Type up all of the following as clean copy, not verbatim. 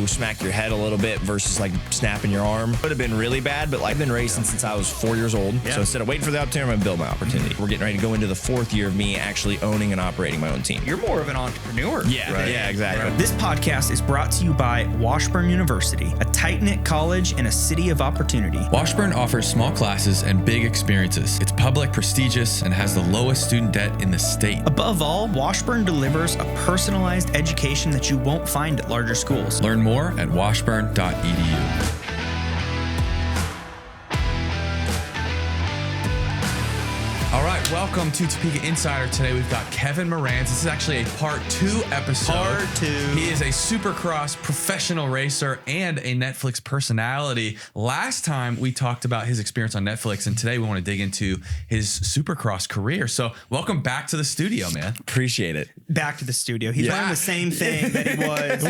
smack your head a little bit versus like snapping your arm. Would have been really bad, but like I've been racing since I was 4 years old. So instead of waiting for the opportunity, I'm going to build my opportunity. We're getting ready to go into the 4th year of me actually owning and operating my own team. You're more of an entrepreneur. Yeah, right. Yeah, exactly. Right. This podcast is brought to you by Washburn University, a tight-knit college in a city of opportunity. Washburn offers small classes and big experiences. It's public, prestigious, and has the lowest student debt in the state. Above all, Washburn delivers a personalized education that you won't find at larger schools. Learn more at washburn.edu. All right, welcome to Topeka Insider. Today we've got Kevin Moranz. This is actually a part 2 episode. Part 2. He is a Supercross professional racer and a Netflix personality. Last time we talked about his experience on Netflix, and today we want to dig into his Supercross career. So welcome back to the studio, man. Appreciate it. Back to the studio. He's wearing the same thing that he was.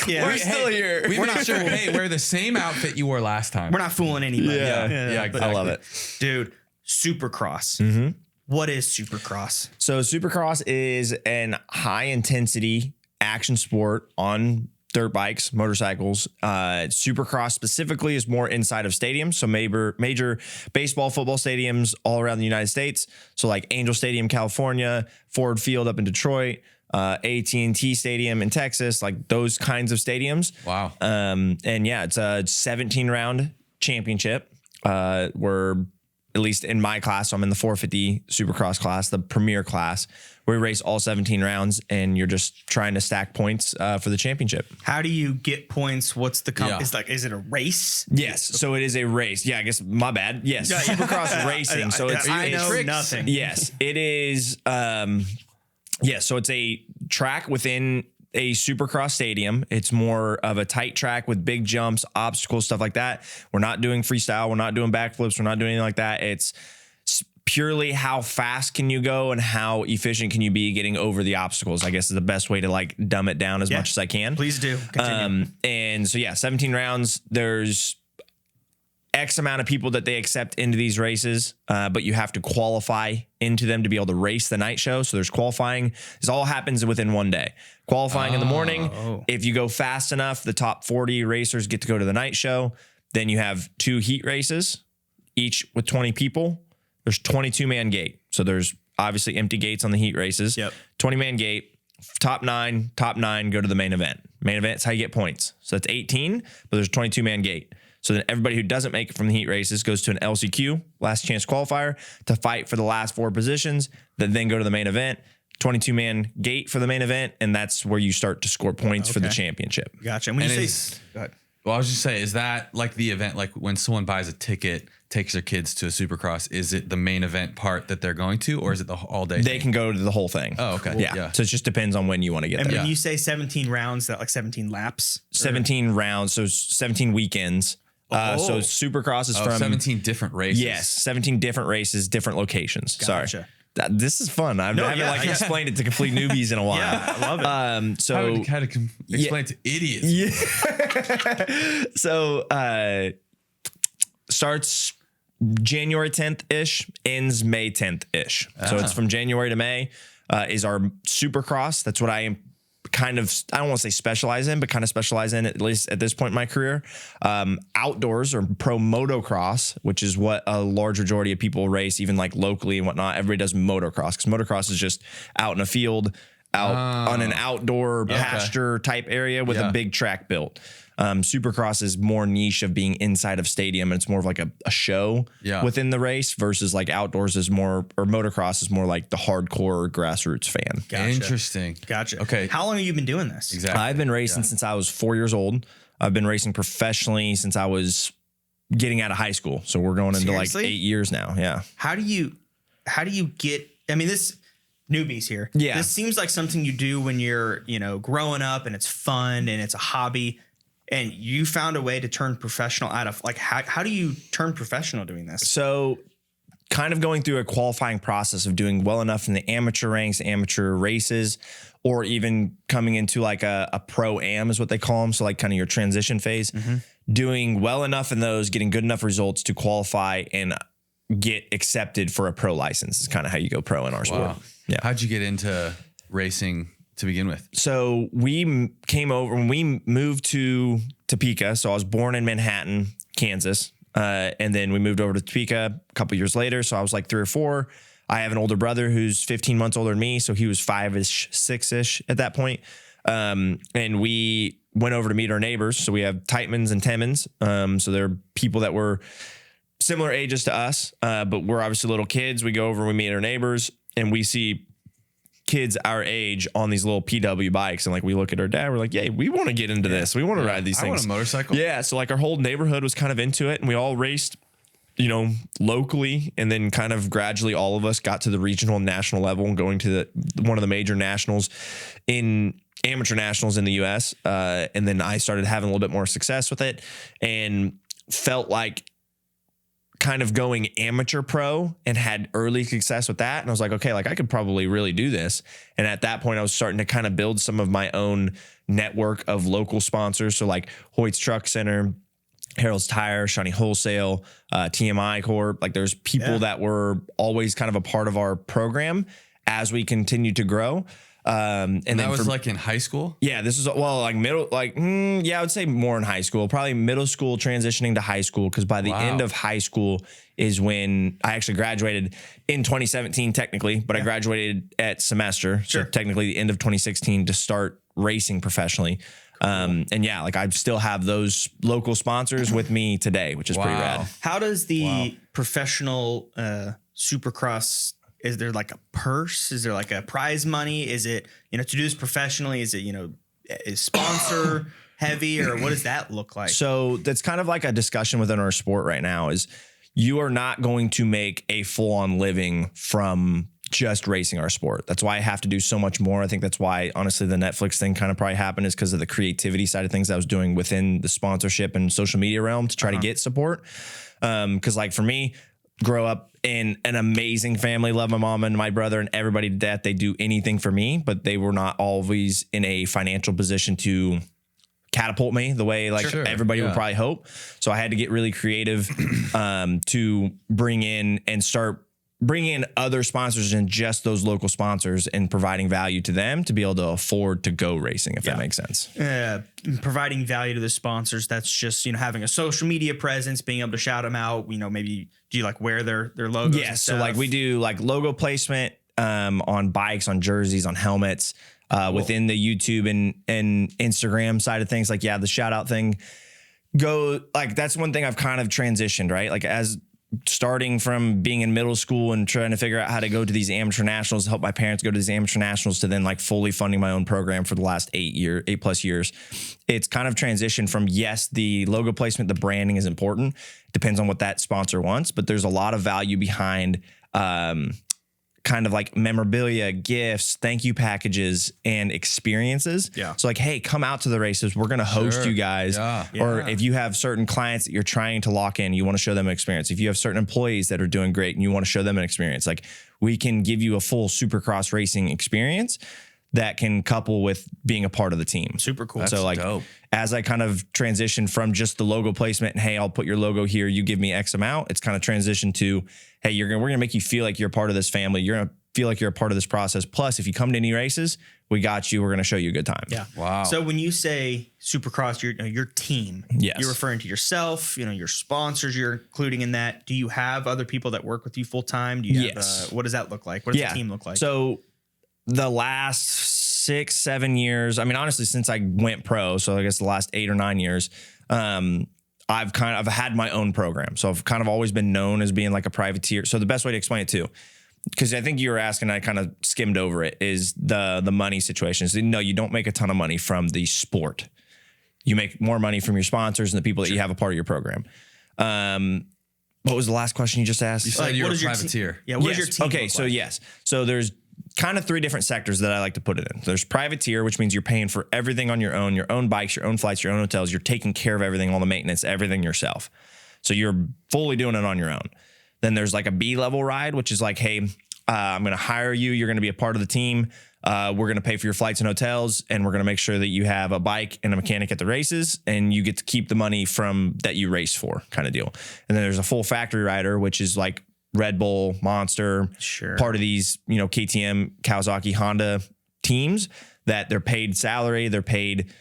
We're still here. We're not sure. Hey, wear the same outfit you wore last time. We're not fooling anybody. Yeah, exactly. I love it. Dude, Supercross. Mm-hmm. What is Supercross? So Supercross is an high intensity action sport on dirt bikes, motorcycles. Supercross specifically is more inside of stadiums. So major baseball, football stadiums all around the United States. So like Angel Stadium, California, Ford Field up in Detroit, AT&T Stadium in Texas, like those kinds of stadiums. Wow. And yeah, it's a 17 round championship. We're, at least in my class, so I'm in the 450 Supercross class, the premier class, where we race all 17 rounds, and you're just trying to stack points for the championship. How do you get points? What's the is it a race? Yes, so it is a race. Yeah, I guess my bad. Yes, Supercross racing. So I know nothing. Yes, it is. So it's a track within a Supercross stadium. It's more of a tight track with big jumps, obstacles, stuff like that. We're not doing freestyle. We're not doing backflips. We're not doing anything like that. It's purely how fast can you go and how efficient can you be getting over the obstacles, I guess is the best way to like dumb it down as much as I can. Please do. Continue. And so, 17 rounds. There's X amount of people that they accept into these races, but you have to qualify into them to be able to race the night show. So there's qualifying. This all happens within one day. Qualifying in the morning. If you go fast enough, the top 40 racers get to go to the night show. Then you have 2 heat races, each with 20 people. There's 22-man gate. So there's obviously empty gates on the heat races. 20-man gate. Top nine go to the main event. Main event's how you get points. So it's 18, but there's a 22-man gate. So then everybody who doesn't make it from the heat races goes to an LCQ, last chance qualifier, to fight for the last 4 positions, that then go to the main event, 22-man gate for the main event, and that's where you start to score points for the championship. Gotcha. And when you say, go ahead. Well, I was just saying, is that like the event, like when someone buys a ticket, takes their kids to a Supercross, is it the main event part that they're going to, or is it the all day? They can go to the whole thing. Oh, okay. Yeah. So it just depends on when you want to get there. there. And when you say 17 rounds, that like 17 laps? 17 rounds, so 17 weekends. So Supercross is from 17 different races. Yes, 17 different races, different locations. Gotcha. Sorry. This is fun. I haven't explained it to complete newbies in a while. I love it. So how to explain it to idiots. Yeah. So starts January 10th-ish, ends May 10th-ish. So it's from January to May is our Supercross. That's what I am kind of, I don't want to say specialize in, but kind of specialize in, at least at this point in my career. Outdoors or pro motocross, which is what a large majority of people race, even like locally and whatnot. Everybody does motocross because motocross is just out in a field, out on an outdoor pasture type area with a big track built. Supercross is more niche of being inside of stadium, and it's more of like a show within the race versus like outdoors is more, or motocross is more like the hardcore grassroots fan. Gotcha. Interesting. Gotcha. Okay. How long have you been doing this? Exactly. I've been racing since I was 4 years old. I've been racing professionally since I was getting out of high school. So we're going into like 8 years now. Yeah. How do you get, I mean, this newbies here. Yeah. This seems like something you do when you're, growing up and it's fun and it's a hobby. And you found a way to turn professional out of, like, how do you turn professional doing this? So kind of going through a qualifying process of doing well enough in the amateur ranks, amateur races, or even coming into like a pro-am is what they call them. So like kind of your transition phase, doing well enough in those, getting good enough results to qualify and get accepted for a pro license is kind of how you go pro in our sport. Yeah. How'd you get into racing to begin with? So we came over when we moved to Topeka. So I was born in Manhattan, Kansas. And then we moved over to Topeka a couple years later. So I was like 3 or 4. I have an older brother who's 15 months older than me. So he was 5-ish, 6-ish at that point. And we went over to meet our neighbors. So we have Titmans and Timmons. So they're people that were similar ages to us, but we're obviously little kids. We go over and we meet our neighbors and we see kids our age on these little PW bikes. And like, we look at our dad, we're like, yeah, we want to get into this. We want to ride these things. I want a motorcycle. Yeah. So like our whole neighborhood was kind of into it and we all raced, locally. And then kind of gradually all of us got to the regional and national level and going to one of the major nationals in amateur nationals in the US. And then I started having a little bit more success with it and felt like kind of going amateur pro and had early success with that. And I was like, okay, like I could probably really do this. And at that point I was starting to kind of build some of my own network of local sponsors. So like Hoyt's Truck Center, Harold's Tire, Shawnee Wholesale, TMI Corp. Like there's people that were always kind of a part of our program as we continued to grow. And that then was like in high school? Yeah, this is like middle, I would say more in high school, probably middle school transitioning to high school. Cause by the end of high school is when I actually graduated in 2017 technically, but I graduated at semester. So technically the end of 2016 to start racing professionally. And yeah, like I still have those local sponsors with me today, which is pretty rad. How does the professional Supercross, is there like a purse? Is there like a prize money? Is it, to do this professionally, is it, is sponsor heavy or what does that look like? So that's kind of like a discussion within our sport right now is you are not going to make a full on living from just racing our sport. That's why I have to do so much more. I think that's why, honestly, the Netflix thing kind of probably happened is because of the creativity side of things I was doing within the sponsorship and social media realm to try to get support. Because like for me, grow up in an amazing family, love my mom and my brother and everybody to death. They do anything for me, but they were not always in a financial position to catapult me the way like everybody would probably hope. So I had to get really creative to bring in and start bringing in other sponsors than just those local sponsors and providing value to them to be able to afford to go racing, if that makes sense. Providing value to the sponsors. That's just, having a social media presence, being able to shout them out, maybe do you like wear their logos? Yes. So like we do like logo placement on bikes, on jerseys, on helmets, within the YouTube and Instagram side of things. Like, the shout out thing that's one thing I've kind of transitioned, right? Like as starting from being in middle school and trying to figure out how to go to these amateur nationals, help my parents go to these amateur nationals to then like fully funding my own program for the last 8+ years. It's kind of transitioned from, yes, the logo placement, the branding is important. Depends on what that sponsor wants, but there's a lot of value behind, kind of like memorabilia, gifts, thank you packages, and experiences. Yeah. So like, hey, come out to the races. We're going to host you guys. Yeah. Or if you have certain clients that you're trying to lock in, you want to show them an experience. If you have certain employees that are doing great and you want to show them an experience, like we can give you a full Supercross racing experience that can couple with being a part of the team. Super cool. That's so like dope. As I kind of transitioned from just the logo placement and, hey, I'll put your logo here, you give me X amount. It's kind of transitioned to, hey, we're going to make you feel like you're part of this family. You're going to feel like you're a part of this process. Plus, if you come to any races, we got you. We're going to show you a good time. Yeah. Wow. So when you say Supercross, your team, you're referring to yourself, your sponsors you're including in that. Do you have other people that work with you full time? Do you have, what does that look like? What does the team look like? So the last 6-7 years, I mean, honestly, since I went pro, so I guess the last 8 or 9 years, I've had my own program. So I've kind of always been known as being like a privateer. So the best way to explain it too, because I think you were asking, I kind of skimmed over it, is the money situation. So no, you don't make a ton of money from the sport. You make more money from your sponsors and the people that you have a part of your program. What was the last question you just asked? You said you're a privateer. What does your team Okay, so yes. So there's kind of 3 different sectors that I like to put it in. There's privateer, which means you're paying for everything on your own bikes, your own flights, your own hotels. You're taking care of everything, all the maintenance, everything yourself. So you're fully doing it on your own. Then there's like a B-level ride, which is like, hey, I'm going to hire you. You're going to be a part of the team. We're going to pay for your flights and hotels, and we're going to make sure that you have a bike and a mechanic at the races, and you get to keep the money from that you race for, kind of deal. And then there's a full factory rider, which is like Red Bull, Monster, part of these, KTM, Kawasaki, Honda teams that they're paid salary, they're paid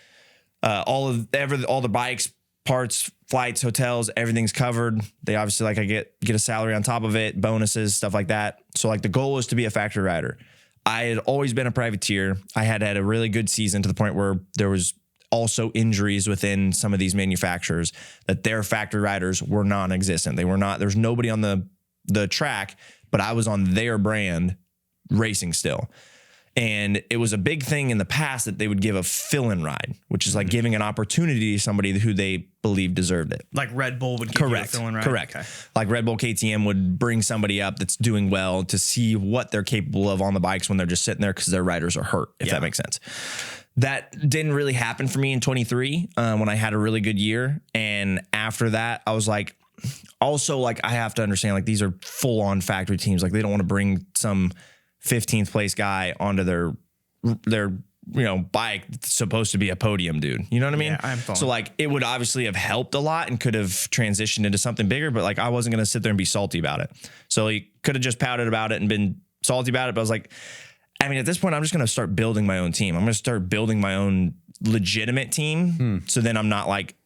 all the bikes, parts, flights, hotels, everything's covered. They obviously, like, I get a salary on top of it, bonuses, stuff like that. So like the goal is to be a factory rider. I had always been a privateer. I had a really good season to the point where there was also injuries within some of these manufacturers that their factory riders were non-existent. They were not, there's nobody on the track, but I was on their brand racing still. And it was a big thing in the past that they would give a fill-in ride, which is like giving an opportunity to somebody who they believe deserved it. Like Red Bull would give you a fill-in ride? Correct. Okay. Like Red Bull KTM would bring somebody up that's doing well to see what they're capable of on the bikes when they're just sitting there because their riders are hurt, if that makes sense. That didn't really happen for me in 23 when I had a really good year. And after that, I was like, also, like, I have to understand, like, these are full-on factory teams. Like, they don't want to bring some 15th place guy onto their bike that's supposed to be a podium dude. You know what I mean? Yeah, I'm following. So like it would obviously have helped a lot and could have transitioned into something bigger, but like I wasn't going to sit there and be salty about it. So he could have just pouted about it and been salty about it. But I was like, I mean, at this point, I'm just going to start building my own team. I'm going to start building my own legitimate team. So then I'm not like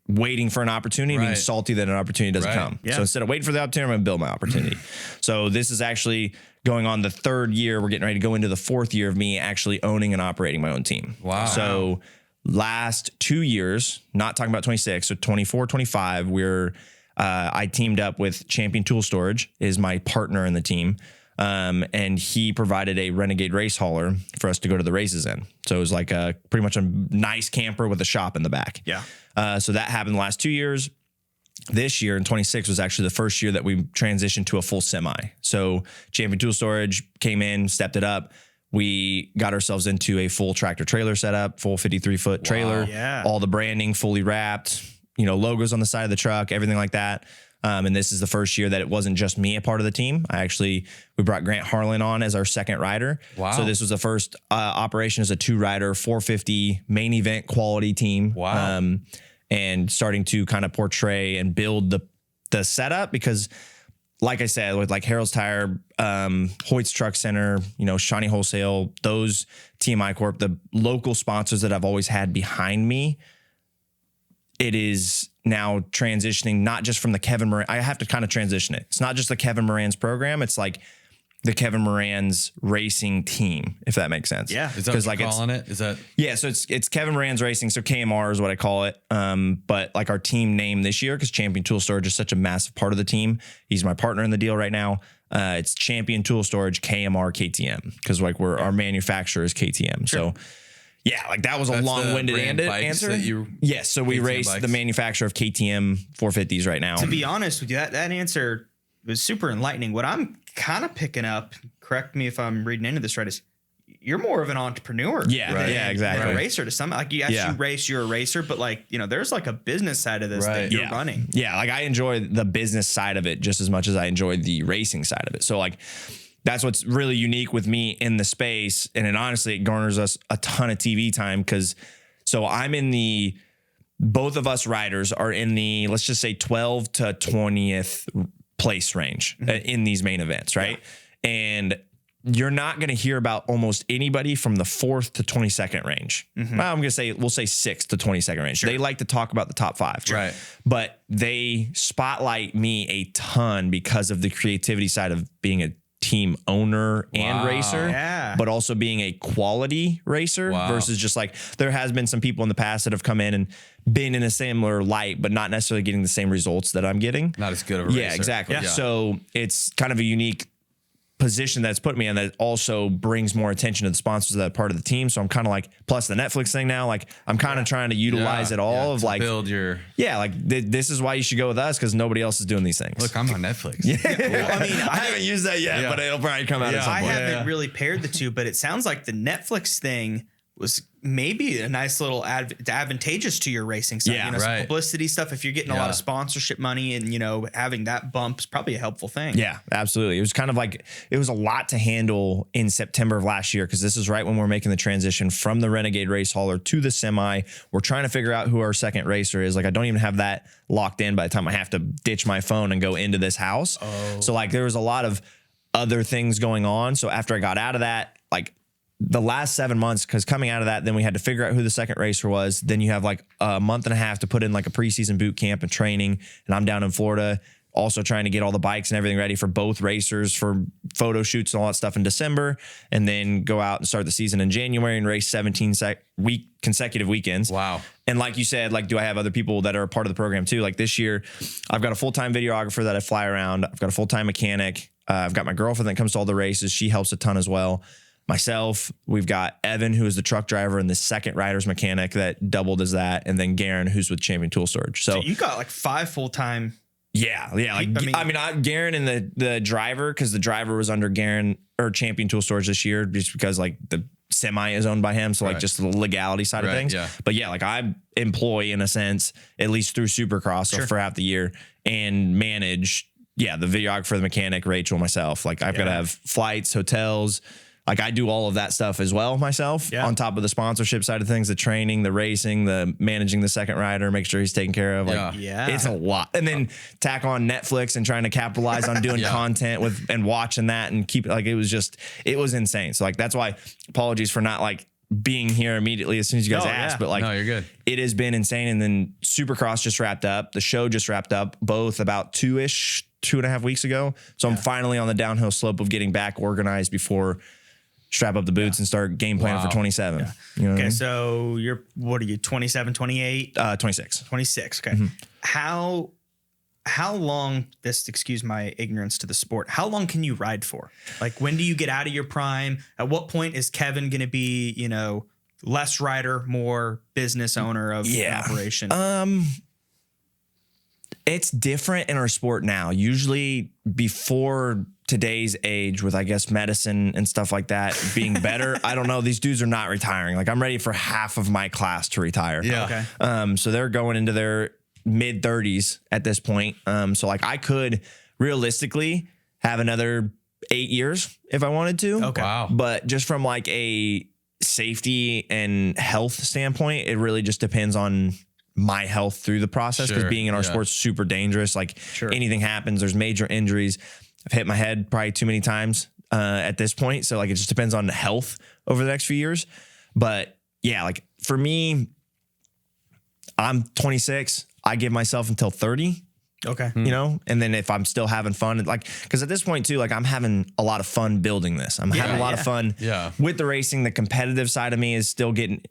waiting for an opportunity, being salty that an opportunity doesn't come. Yeah. So instead of waiting for the opportunity, I'm going to build my opportunity. So this is actually going on the 3rd year. We're getting ready to go into the 4th year of me actually owning and operating my own team. Wow. So last 2 years, not talking about 26, so 24, 25, I teamed up with Champion Tool Storage, is my partner in the team. And he provided a Renegade race hauler for us to go to the races in. So it was like pretty much a nice camper with a shop in the back. Yeah. So that happened the last 2 years. This year in 26 was actually the first year that we transitioned to a full semi. So Champion Tool Storage came in, stepped it up. We got ourselves into a full tractor trailer setup, full 53-foot trailer, all the branding fully wrapped, logos on the side of the truck, everything like that. And this is the first year that it wasn't just me a part of the team. We brought Grant Harlan on as our second rider. Wow. So this was the first operation as a 2-rider, 450 main event quality team. Wow. And starting to kind of portray and build the setup because, like I said, with like Harold's Tire, Hoyt's Truck Center, Shawnee Wholesale, those TMI Corp, the local sponsors that I've always had behind me, it is now transitioning not just from the Kevin Moranz. I have to kind of transition it. It's not just the Kevin Moranz program. It's like the Kevin Moranz racing team, if that makes sense. Yeah. Is that what you're calling it? Is that? Yeah. So it's Kevin Moranz Racing. So KMR is what I call it. But like our team name this year, because Champion Tool Storage is such a massive part of the team. He's my partner in the deal right now. It's Champion Tool Storage, KMR, KTM. Because like our manufacturer is KTM. Sure. So yeah, like that was a long-winded answer. Yes. So we race the manufacturer of KTM 450s right now. To be honest with you, that answer was super enlightening. What I'm kind of picking up, correct me if I'm reading into this right, is you're more of an entrepreneur. Yeah, right. Yeah, exactly. A racer to some, like you race, you're a racer, but like, there's like a business side of this that you're running. Yeah. Like I enjoy the business side of it just as much as I enjoy the racing side of it. So like, that's what's really unique with me in the space. And it honestly, it garners us a ton of TV time because I'm in both of us riders are in the, let's just say 12 to 20th place range in these main events. Right. Yeah. And you're not going to hear about almost anybody from the 4th to 22nd range. Mm-hmm. Well, we'll say 6th to 22nd range. Sure. They like to talk about the top 5. Right. But they spotlight me a ton because of the creativity side of being a team owner and racer, but also being a quality racer versus just like there has been some people in the past that have come in and been in a similar light, but not necessarily getting the same results that I'm getting. Not as good of a racer. Yeah, exactly. Yeah. So it's kind of a unique position that's put me in that also brings more attention to the sponsors of that part of the team. So I'm kind of like, plus the Netflix thing now, like I'm kind of trying to utilize it all of like build your, this is why you should go with us because nobody else is doing these things. Look, I'm on Netflix. Well, I mean, I haven't used that yet, but it'll probably come out at some point. I haven't really paired the two, but it sounds like the Netflix thing was maybe a nice little advantageous to your racing side. Yeah, some publicity stuff. If you're getting a lot of sponsorship money and, having that bump is probably a helpful thing. Yeah, absolutely. It was kind of like, it was a lot to handle in September of last year because this is right when we're making the transition from the Renegade race hauler to the semi. We're trying to figure out who our second racer is. Like I don't even have that locked in by the time I have to ditch my phone and go into this house. So like there was a lot of other things going on. So after I got out of that, like the last 7 months, because coming out of that, then we had to figure out who the second racer was. Then you have like a month and a half to put in like a preseason boot camp and training. And I'm down in Florida, also trying to get all the bikes and everything ready for both racers for photo shoots and all that stuff in December. And then go out and start the season in January and race 17 consecutive weekends. Wow. And like you said, like, do I have other people that are a part of the program too? Like this year, I've got a full-time videographer that I fly around. I've got a full-time mechanic. I've got my girlfriend that comes to all the races. She helps a ton as well. Myself, we've got Evan, who is the truck driver and the second rider's mechanic that doubled as that. And then Garen, who's with Champion Tool Storage. So you got like 5 full-time. Yeah. Like, Garen and the driver, because the driver was under Garen or Champion Tool Storage this year, just because like the semi is owned by him. So like just the legality side of things. Yeah. But yeah, like I employ in a sense, at least through Supercross for half the year, and manage, the videographer, the mechanic, Rachel, myself. Like I've got to have flights, hotels. Like I do all of that stuff as well myself, on top of the sponsorship side of things, the training, the racing, the managing the second rider, make sure he's taken care of. Like, it's a lot. And then tack on Netflix and trying to capitalize on doing content with and watching that and keep it like, it was insane. So like, that's why apologies for not like being here immediately as soon as you guys asked, but like, no, you're good. It has been insane. And then Supercross just wrapped up. The show just wrapped up, both about 2.5 weeks ago. So I'm finally on the downhill slope of getting back organized before strap up the boots and start game planning for 27. Yeah. You know what I mean? So what are you, 27, 28? 26. 26. Okay. How long, excuse my ignorance to the sport, how long can you ride for? Like, when do you get out of your prime? At what point is Kevin going to be, less rider, more business owner of an operation? It's different in our sport now. Usually before today's age with, I guess, medicine and stuff like that being better, I don't know. These dudes are not retiring. Like I'm ready for half of my class to retire. Yeah. Okay. So they're going into their mid 30s at this point. So like I could realistically have another 8 years if I wanted to. Okay. Wow. But just from like a safety and health standpoint, it really just depends on my health through the process, because being in our sport's super dangerous. Like anything happens, there's major injuries. I've hit my head probably too many times at this point. So like, it just depends on the health over the next few years. But yeah, like for me, I'm 26. I give myself until 30. Okay. And then if I'm still having fun, like, because at this point too, like I'm having a lot of fun building this. I'm having a lot of fun with the racing. The competitive side of me is still getting,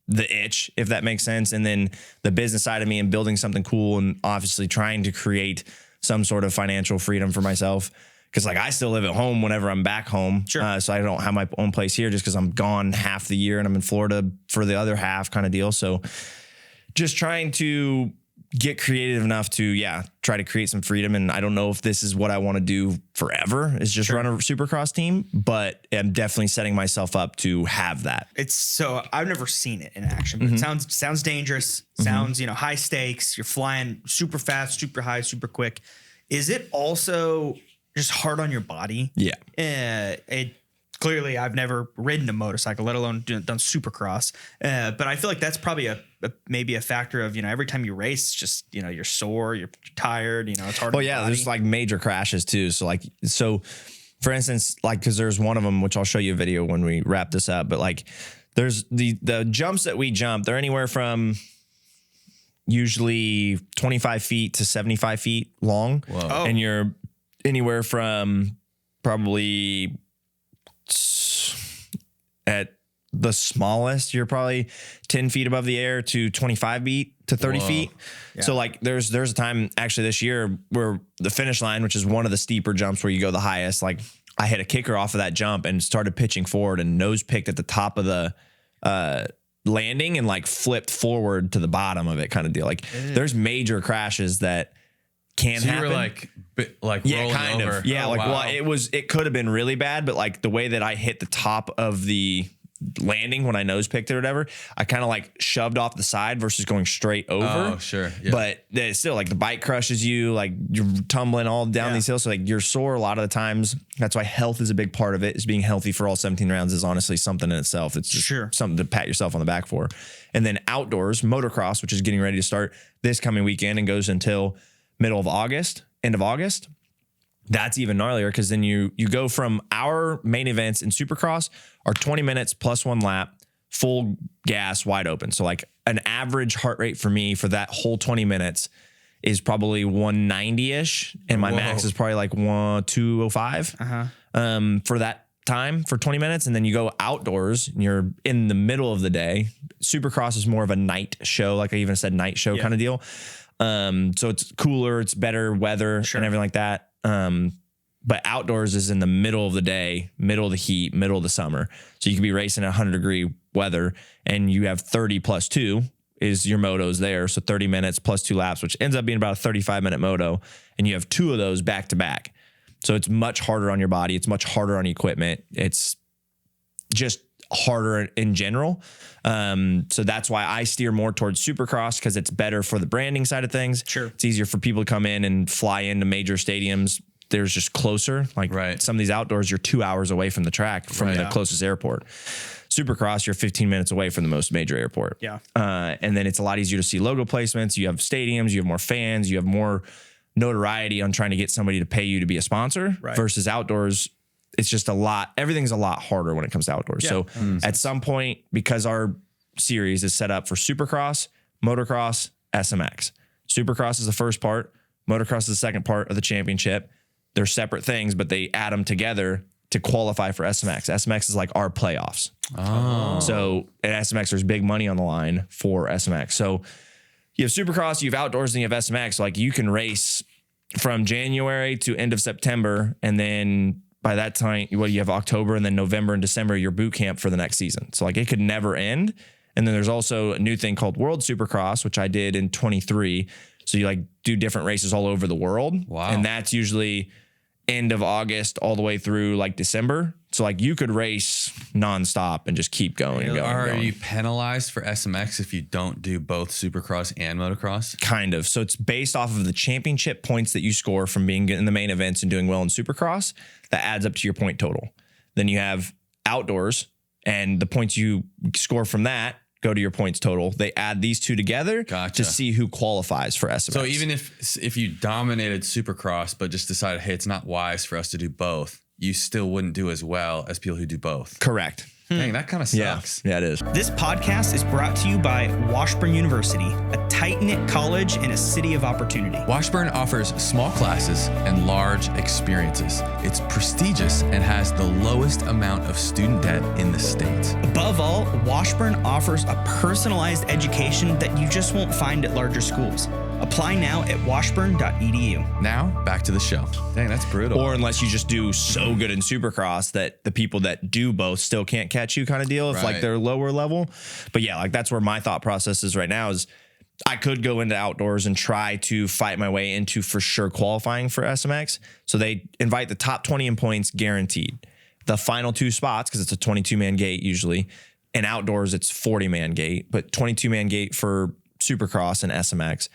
the itch, if that makes sense. And then the business side of me and building something cool and obviously trying to create some sort of financial freedom for myself. Cause like I still live at home whenever I'm back home. So I don't have my own place here just cause I'm gone half the year and I'm in Florida for the other half kind of deal. So just trying to get creative enough to, try to create some freedom. And I don't know if this is what I want to do forever, is just run a Supercross team, but I'm definitely setting myself up to have that. I've never seen it in action, but it sounds dangerous. Sounds, high stakes. You're flying super fast, super high, super quick. Is it also just hard on your body? Yeah. Clearly, I've never ridden a motorcycle, let alone done Supercross. But I feel like that's probably maybe a factor of, every time you race, it's just, you're sore, you're tired, it's hard. Well, yeah, there's like major crashes too. So for instance, like, cause there's one of them, which I'll show you a video when we wrap this up, but like there's the jumps that we jump, they're anywhere from usually 25 feet to 75 feet long. Whoa. And you're anywhere from probably at the smallest, you're probably 10 feet above the air to 25 feet to 30 feet. Yeah. So like there's a time actually this year where the finish line, which is one of the steeper jumps where you go the highest, like I hit a kicker off of that jump and started pitching forward and nose picked at the top of the landing and like flipped forward to the bottom of it kind of deal. Like there's major crashes that can happen. You were like rolling kind over. of. Yeah, well, it could have been really bad, but like the way that I hit the top of the landing when I nose picked it or whatever, I kind of like shoved off the side versus going straight over. Oh, sure. Yeah. But it's still like the bike crushes you, like you're tumbling all down these hills. So like you're sore a lot of the times. That's why health is a big part of it. Is being healthy for all 17 rounds is honestly something in itself. It's just something to pat yourself on the back for. And then outdoors, motocross, which is getting ready to start this coming weekend and goes until end of August. That's even gnarlier because then you go from our main events in Supercross are 20 minutes plus 1 lap, full gas, wide open. So like an average heart rate for me for that whole 20 minutes is probably 190-ish. And my max is probably like 205 for that time for 20 minutes. And then you go outdoors and you're in the middle of the day. Supercross is more of a night show. Like I even said, night show kind of deal. So it's cooler, it's better weather and everything like that. But outdoors is in the middle of the day, middle of the heat, middle of the summer. So you could be racing at 100-degree weather and you have 30 plus 2 is your motos there. So 30 minutes plus 2 laps, which ends up being about a 35-minute moto. And you have 2 of those back to back. So it's much harder on your body. It's much harder on equipment. It's just harder in general. So that's why I steer more towards Supercross because it's better for the branding side of things. Sure. It's easier for people to come in and fly into major stadiums. There's just closer. Like some of these outdoors, you're 2 hours away from the track from the closest airport. Supercross, you're 15 minutes away from the most major airport. Yeah. And then it's a lot easier to see logo placements. You have stadiums, you have more fans, you have more notoriety on trying to get somebody to pay you to be a sponsor versus outdoors. It's just a lot. Everything's a lot harder when it comes to outdoors. So at some point, because our series is set up for Supercross, motocross, SMX. Supercross is the first part. Motocross is the second part of the championship. They're separate things, but they add them together to qualify for SMX. SMX is like our playoffs. Oh. So at SMX, there's big money on the line for SMX. So you have Supercross, you have outdoors, and you have SMX. Like you can race from January to end of September, and then by that time, you have October and then November and December, your boot camp for the next season. So like it could never end. And then there's also a new thing called World Supercross, which I did in 23. So you like do different races all over the world. Wow. And that's usually end of August all the way through like December. So like you could race nonstop and just keep going and going. Are you penalized for SMX if you don't do both Supercross and motocross? Kind of. So it's based off of the championship points that you score from being in the main events and doing well in Supercross. That adds up to your point total. Then you have outdoors and the points you score from that go to your points total. They add these two together to see who qualifies for SMX. So even if you dominated Supercross, but just decided, hey, it's not wise for us to do both, you still wouldn't do as well as people who do both. Correct. Dang, that kind of sucks. Yeah, it is. This podcast is brought to you by Washburn University, a tight-knit college in a city of opportunity. Washburn offers small classes and large experiences. It's prestigious and has the lowest amount of student debt in the state. Above all, Washburn offers a personalized education that you just won't find at larger schools. Apply now at washburn.edu. Now, back to the show. Dang, that's brutal. Or unless you just do so good in Supercross that the people that do both still can't catch you kind of deal if like they're lower level. But yeah, like that's where my thought process is right now is I could go into outdoors and try to fight my way into for sure qualifying for SMX. So they invite the top 20 in points guaranteed. The final 2 spots, because it's a 22-man gate usually, and outdoors it's 40-man gate, but 22-man gate for Supercross and SMX.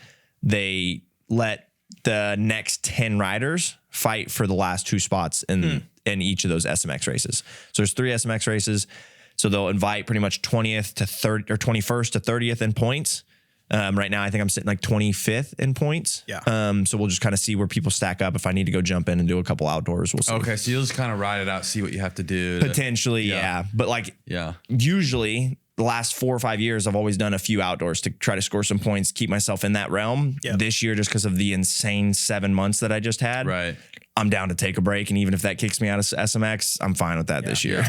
They let the next 10 riders fight for the last 2 spots in each of those SMX races. So there's 3 SMX races. So they'll invite pretty much 20th to 30 or 21st to 30th in points. Right now, I think I'm sitting like 25th in points. Yeah. So we'll just kind of see where people stack up. If I need to go jump in and do a couple outdoors, we'll see. Okay. So you'll just kind of ride it out, see what you have to do. Potentially. Yeah. But like, usually the last 4 or 5 years, I've always done a few outdoors to try to score some points, keep myself in that realm. Yep. This year, just because of the insane 7 months that I just had, I'm down to take a break. And even if that kicks me out of SMX, I'm fine with that this year.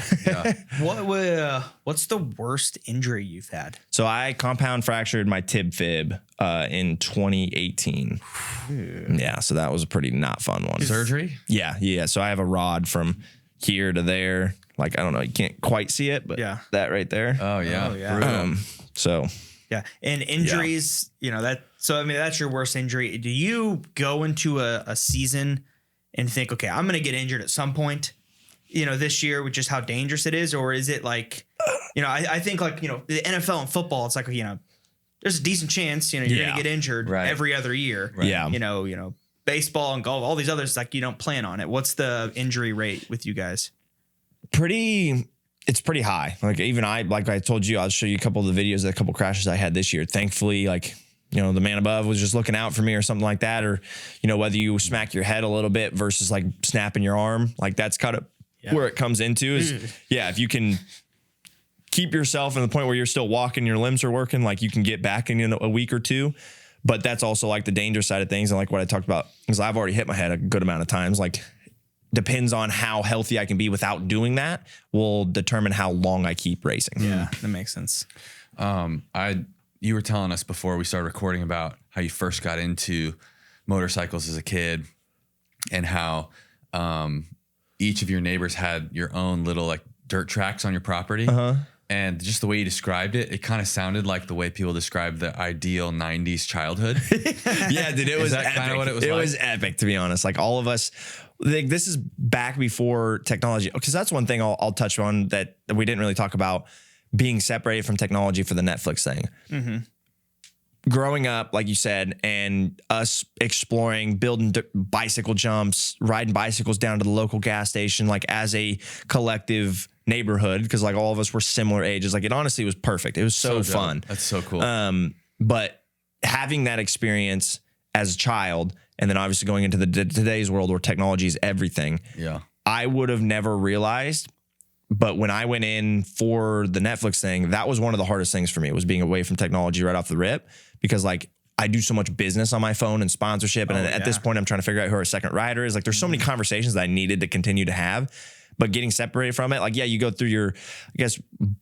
What's the worst injury you've had? So I compound fractured my tib fib in 2018. Yeah, so that was a pretty not fun one. Surgery? Yeah. So I have a rod from here to there. Like, I don't know, you can't quite see it, but that right there. Oh, yeah. So. Yeah. And injuries, that's your worst injury. Do you go into a season and think, okay, I'm going to get injured at some point, this year with just how dangerous it is? Or is it like, I think like, the NFL and football, it's like, there's a decent chance, you're going to get injured every other year. Right. Yeah. Baseball and golf, all these others, like you don't plan on it. What's the injury rate with you guys? It's pretty high. Like even like I told you, I'll show you a couple of the videos of a couple crashes I had this year. Thankfully, like the man above was just looking out for me or something like that, or, whether you smack your head a little bit versus like snapping your arm, like that's kind of where it comes into is, if you can keep yourself in the point where you're still walking, your limbs are working, like you can get back in a week or two. But that's also like the danger side of things. And like what I talked about, because I've already hit my head a good amount of times, like depends on how healthy I can be without doing that will determine how long I keep racing. Yeah, that makes sense. You were telling us before we started recording about how you first got into motorcycles as a kid and how each of your neighbors had your own little like dirt tracks on your property. And just the way you described it, it kind of sounded like the way people describe the ideal 90s childhood. Yeah, dude, it was kind of what it was It like? was epic, to be honest. Like all of us, like this is back before technology. Because that's one thing I'll touch on that we didn't really talk about, being separated from technology for the Netflix thing. Growing up, like you said, and us exploring, building bicycle jumps, riding bicycles down to the local gas station, like as a collective neighborhood, because like all of us were similar ages. Like it honestly was perfect. It was so fun. That's so cool. But having that experience as a child, and then obviously going into today's world where technology is everything, I would have never realized. But when I went in for the Netflix thing, that was one of the hardest things for me, was being away from technology right off the rip, because like I do so much business on my phone and sponsorship. And at this point, I'm trying to figure out who our second rider is. Like there's so many conversations that I needed to continue to have, but getting separated from it, like, you go through your, I guess,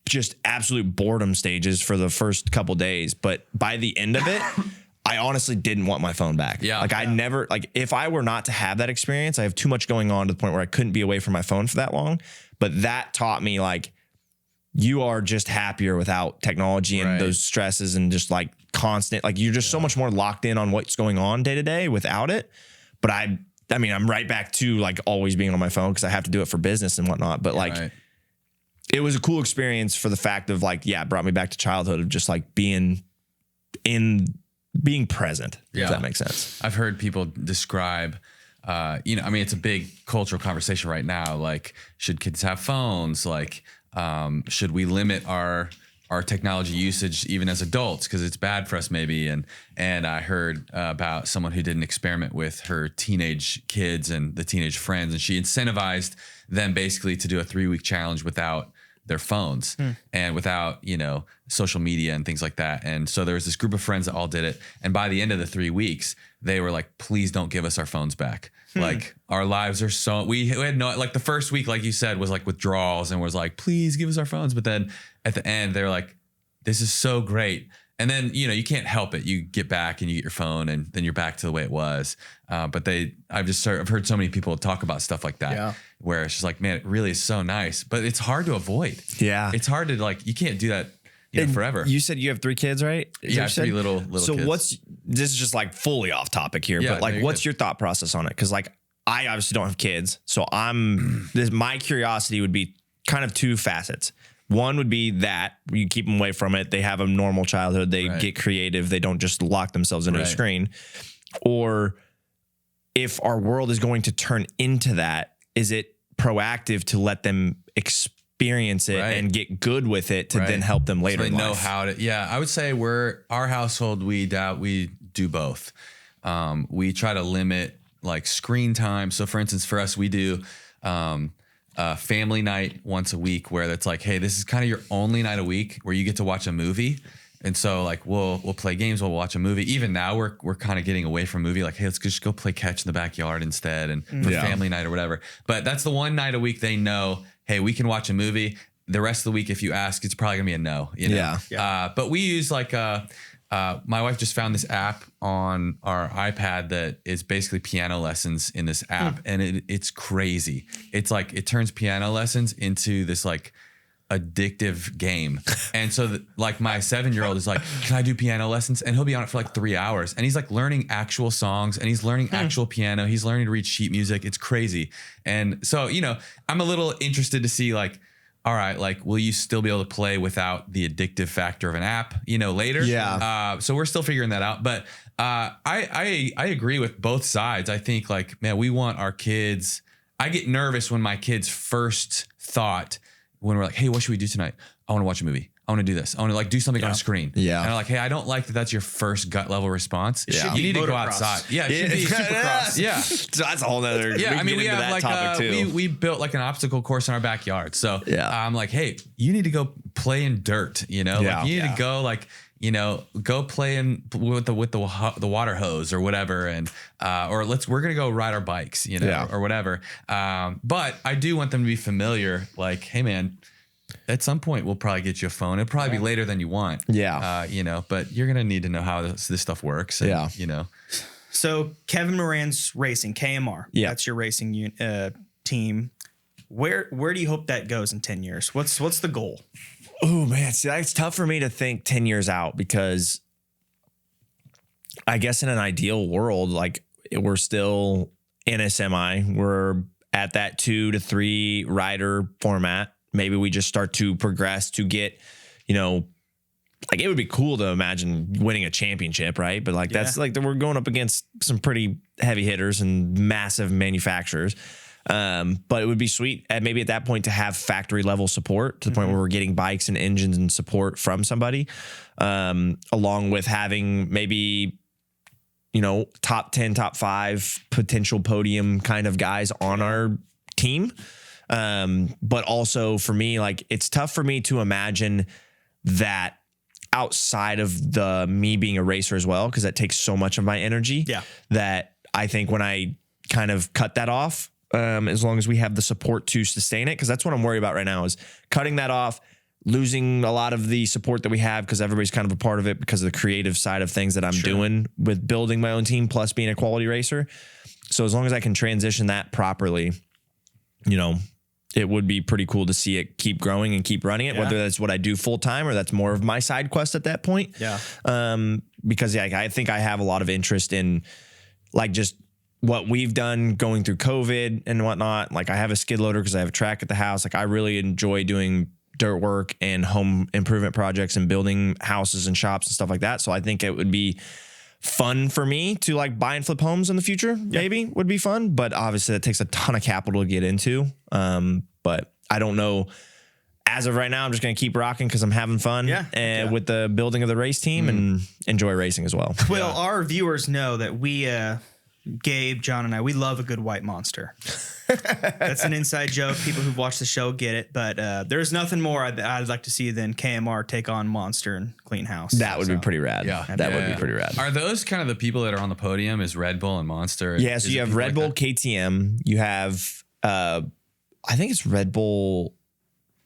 just absolute boredom stages for the first couple days. But by the end of it, I honestly didn't want my phone back. I never, like if I were not to have that experience, I have too much going on to the point where I couldn't be away from my phone for that long. But that taught me like, you are just happier without technology and those stresses and just like constant, like you're just so much more locked in on what's going on day to day without it. But I mean, I'm right back to like always being on my phone because I have to do it for business and whatnot. But it was a cool experience for the fact of like, it brought me back to childhood of just like being present, if that makes sense. I've heard people describe, I mean, it's a big cultural conversation right now. Like, should kids have phones? Like, should we limit our technology usage even as adults because it's bad for us maybe? And I heard about someone who did an experiment with her teenage kids and the teenage friends, and she incentivized them basically to do a 3-week challenge without their phones and without, social media and things like that. And so there was this group of friends that all did it. And by the end of the 3 weeks, they were like, please don't give us our phones back. Like our lives are we had no, like the first week, like you said, was like withdrawals and was like, please give us our phones. But then at the end, they're like, this is so great. And then, you can't help it. You get back and you get your phone and then you're back to the way it was. But I've heard so many people talk about stuff like that where it's just like, man, it really is so nice, but it's hard to avoid. Yeah. It's hard to like, you can't do that forever. You said you have 3 kids, right? Yeah, 3 little so kids. This is just like fully off topic here, but like, what's your thought process on it? Cause like, I obviously don't have kids. So my curiosity would be kind of 2 facets. One would be that you keep them away from it. They have a normal childhood. They get creative. They don't just lock themselves into a screen. Or if our world is going to turn into that, is it proactive to let them experience it and get good with it to then help them later so they in know life? how to. Yeah, I would say our household, we do both. We try to limit like screen time. So for instance, for us, we do family night once a week where it's like, hey, this is kind of your only night a week where you get to watch a movie. And so like we'll play games, we'll watch a movie. Even now we're kind of getting away from movie. Like, hey, let's just go play catch in the backyard instead and for family night or whatever. But that's the one night a week they know, hey, we can watch a movie. The rest of the week, if you ask, it's probably gonna be a no. But we use like my wife just found this app on our iPad that is basically piano lessons in this app. And it's crazy. It's like, it turns piano lessons into this like addictive game. And so like my 7-year-old is like, can I do piano lessons? And he'll be on it for like 3 hours. And he's like learning actual songs and he's learning actual piano. He's learning to read sheet music. It's crazy. And so, I'm a little interested to see like, all right, like, will you still be able to play without the addictive factor of an app, later? Yeah. So we're still figuring that out. But I agree with both sides. I think like, man, we want our kids. I get nervous when my kids first thought, when we're like, hey, what should we do tonight? I want to watch a movie. I want to do this. I want to like do something on a screen. Yeah. And I'm like, hey, I don't like that that's your first gut level response. Yeah. You need to go Motocross. outside. Yeah. It should be Supercross. Yeah. So that's a whole nother. Yeah, I mean, we get into have that like topic too. we built like an obstacle course in our backyard. So Yeah. I'm like, hey, you need to go play in dirt. You know, Yeah. like you need to go like, you know, go play in with the water hose or whatever, and or we're gonna go ride our bikes, you know, Yeah. or whatever. But I do want them to be familiar. Like, hey, man, at some point we'll probably get you a phone. It'll probably be later than you want. Yeah. You know, but you're gonna need to know how this stuff works. And, Yeah. you know. So Kevin Moranz Racing, KMR. Yeah. That's your racing team. Where do you hope that goes in 10 years? What's the goal? Oh man, see, it's tough for me to think 10 years out because I guess in an ideal world, like we're still in a semi, we're at that 2 to 3 rider format. Maybe we just start to progress to get, you know, like it would be cool to imagine winning a championship, right? But like that's like we're going up against some pretty heavy hitters and massive manufacturers. But it would be sweet maybe at that point to have factory level support to the point where we're getting bikes and engines and support from somebody, along with having maybe, you know, top 10, top 5 potential podium kind of guys on our team. But also for me, like it's tough for me to imagine that outside of me being a racer as well, because that takes so much of my energy. Yeah. That I think when I kind of cut that off, as long as we have the support to sustain it, because that's what I'm worried about right now is cutting that off, losing a lot of the support that we have because everybody's kind of a part of it because of the creative side of things that I'm doing with building my own team plus being a quality racer. So as long as I can transition that properly, you know, it would be pretty cool to see it keep growing and keep running it, whether that's what I do full time or that's more of my side quest at that point. Yeah. Because I think I have a lot of interest in like just what we've done going through COVID and whatnot. Like I have a skid loader because I have a track at the house. Like I really enjoy doing dirt work and home improvement projects and building houses and shops and stuff like that. So I think it would be fun for me to like buy and flip homes in the future. Maybe would be fun, but obviously that takes a ton of capital to get into. But I don't know. As of right now, I'm just going to keep rocking because I'm having fun and with the building of the race team and enjoy racing as well. Well, our viewers know that we, Gabe, John, and I, we love a good white monster. That's an inside joke. People who've watched the show get it. But there's nothing more I'd like to see than KMR take on Monster and clean house. That would be pretty rad. Yeah. That would be pretty rad. Are those kind of the people that are on the podium? Is Red Bull and Monster? Yeah, so Is you it have people Red like Bull, that? KTM. You have, I think it's Red Bull.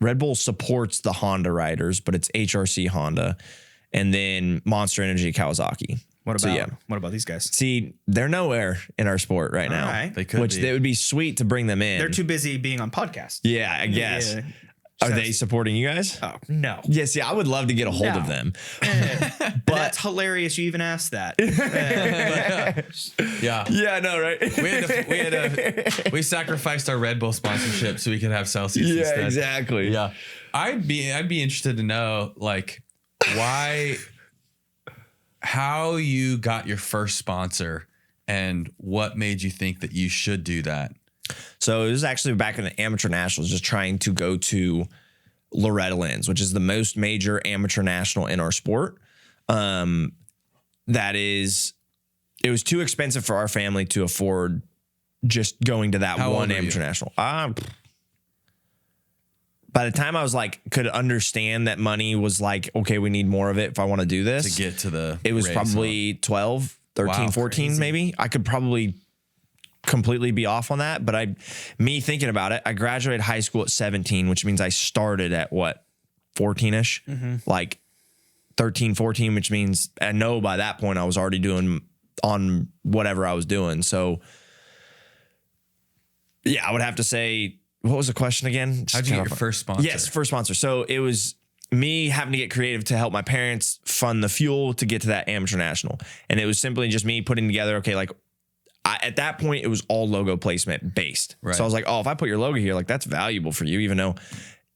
Red Bull supports the Honda riders, but it's HRC Honda. And then Monster Energy Kawasaki. What about these guys? See, they're nowhere in our sport right now. right. They could be. It would be sweet to bring them in. They're too busy being on podcasts. Yeah, I guess. Yeah. Are they supporting you guys? Oh, no. Yeah, see, I would love to get a hold No. of them. But that's hilarious. You even asked that. Yeah. Yeah, I know, right? We sacrificed our Red Bull sponsorship so we could have Celsius Yeah, instead. exactly. Yeah. I'd be interested to know like how you got your first sponsor and what made you think that you should do that. So it was actually back in the amateur nationals, just trying to go to Loretta Lynn's, which is the most major amateur national in our sport. It was too expensive for our family to afford just going to that How old one were amateur you? national. By the time I was like, could understand that money was like, okay, we need more of it if I want to do this. To get to the It was race, probably 12, 13, Wow, 14, crazy. maybe. I could probably completely be off on that. But me thinking about it, I graduated high school at 17, which means I started at what, 14-ish? Like 13, 14, which means I know by that point I was already doing on whatever I was doing. So yeah, I would have to say, what was the question again? How'd you get your first sponsor? Yes, first sponsor. So it was me having to get creative to help my parents fund the fuel to get to that amateur national. And it was simply just me putting together, okay, like at that point, it was all logo placement based. Right. So I was like, oh, if I put your logo here, like that's valuable for you, even though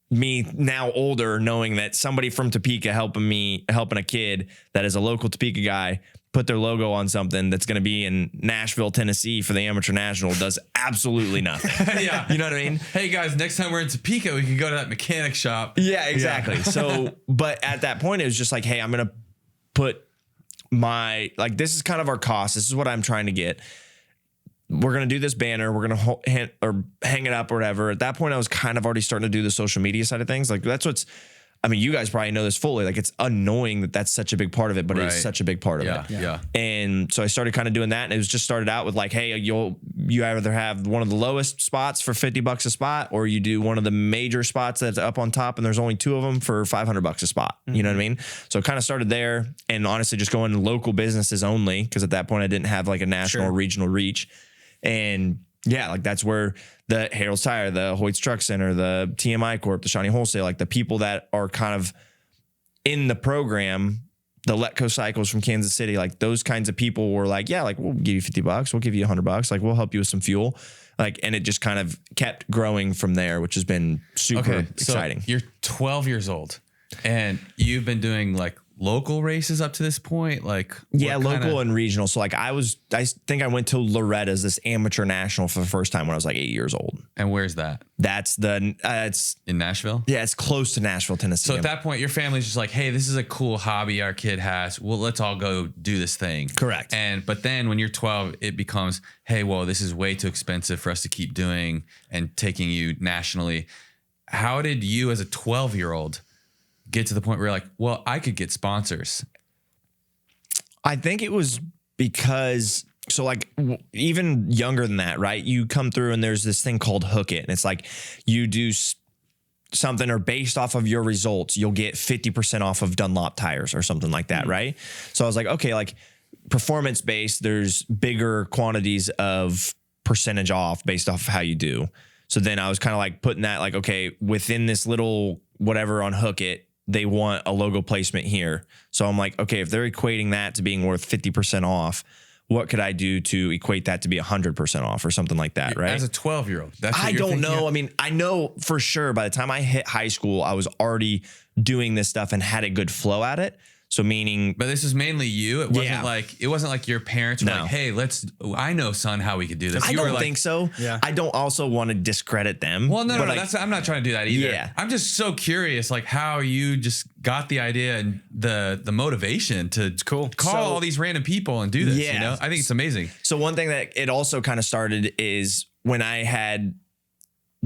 me now older, knowing that somebody from Topeka helping a kid that is a local Topeka guy put their logo on something that's going to be in Nashville, Tennessee for the amateur national does absolutely nothing. Yeah. You know what I mean? Hey guys, next time we're in Topeka, we can go to that mechanic shop. Yeah, exactly. So, but at that point, it was just like, hey, I'm going to put this is kind of our cost. This is what I'm trying to get. We're going to do this banner. We're going to hang it up or whatever. At that point, I was kind of already starting to do the social media side of things. Like you guys probably know this fully. Like, it's annoying that that's such a big part of it, but it's such a big part of it. Yeah. And so I started kind of doing that. And it was just started out with like, hey, you either have one of the lowest spots for $50 a spot, or you do one of the major spots that's up on top and there's only 2 of them for $500 a spot. You know what I mean? So it kind of started there, and honestly just going to local businesses only, because at that point I didn't have like a national or regional reach. And yeah, like that's where the Harold's Tire, the Hoyt's Truck Center, the TMI Corp, the Shawnee Wholesale, like the people that are kind of in the program, the Letco Cycles from Kansas City, like those kinds of people were like, yeah, like we'll give you $50, we'll give you $100, like we'll help you with some fuel. Like, and it just kind of kept growing from there, which has been super exciting. So you're 12 years old and you've been doing like local races up to this point? Like, local and regional. So like I think I went to Loretta's, this amateur national, for the first time when I was like 8 years old. And where's that? That's it's in Nashville. Yeah, it's close to Nashville, Tennessee. So at that point, your family's just like, hey, this is a cool hobby our kid has. Well, let's all go do this thing. Correct. But then when you're 12, it becomes, hey, well, this is way too expensive for us to keep doing and taking you nationally. How did you as a 12-year-old get to the point where you're like, well, I could get sponsors? I think it was because, so like even younger than that, right? You come through and there's this thing called Hook It. And it's like you do something, or based off of your results, you'll get 50% off of Dunlop tires or something like that, right? So I was like, okay, like performance based, there's bigger quantities of percentage off based off of how you do. So then I was kind of like putting that like, okay, within this little whatever on Hook It, they want a logo placement here. So I'm like, okay, if they're equating that to being worth 50% off, what could I do to equate that to be 100% off or something like that, right? As a 12-year-old, that's what I don't know. I mean, I know for sure by the time I hit high school, I was already doing this stuff and had a good flow at it. So meaning, but this is mainly you. It wasn't like your parents were like, hey, I know, son, how we could do this. I don't think so. Yeah. I don't also want to discredit them. Well, no, I'm not trying to do that either. Yeah. I'm just so curious, like how you just got the idea and the motivation to call all these random people and do this. Yeah. You know, I think it's amazing. So one thing that it also kind of started is when I had